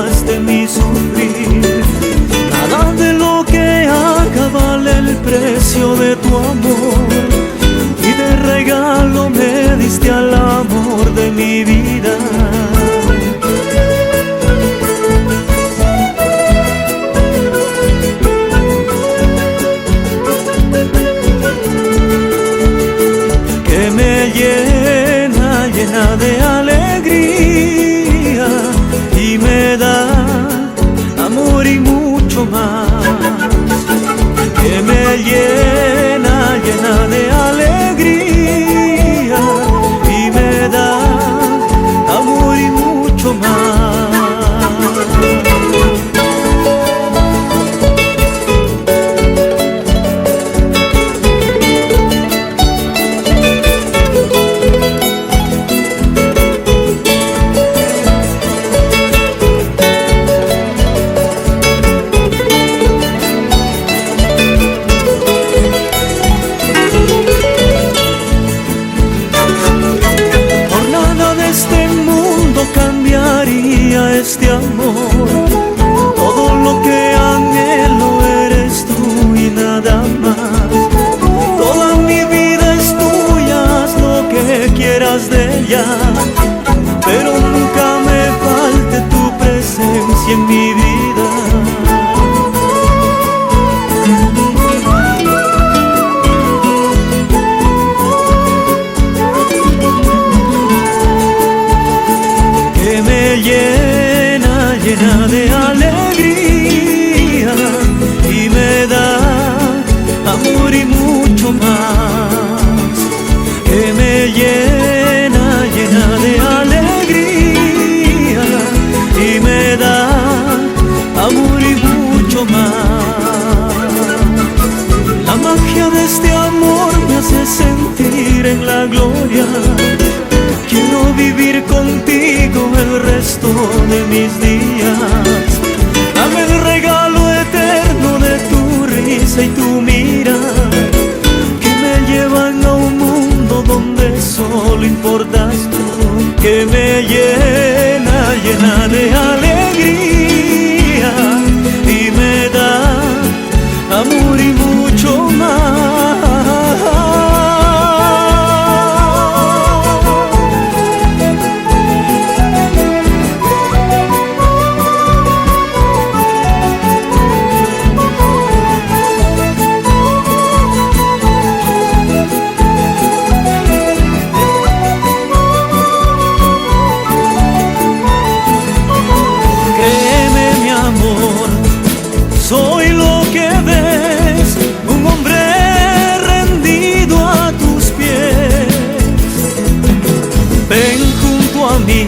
libras de mi sufrir. Nada de lo que haga vale el precio de tu amor, y de regalo me diste al amor de mi vida. Que me llena, llena de alegría, y me da amor y mucho más. Que me llena, llena de alegría, y me da amor y mucho más. Cambiaría este amor, todo lo que anhelo eres tú y nada más. Toda mi vida es tuya, haz lo que quieras de ella, pero nunca me falte tu presencia en mi vida. Llena, llena de alegría, y me da amor y mucho más. Que me llena, llena de alegría, y me da amor y mucho más. La magia de este amor me hace sentir en la gloria. Quiero vivir contigo el resto de mis días. Dame el regalo eterno de tu risa y tu mirada, que me llevan a un mundo donde solo importas tú. Que me llena, llena de alegría, y me da amor y mucho más. Soy lo que ves, un hombre rendido a tus pies. Ven junto a mí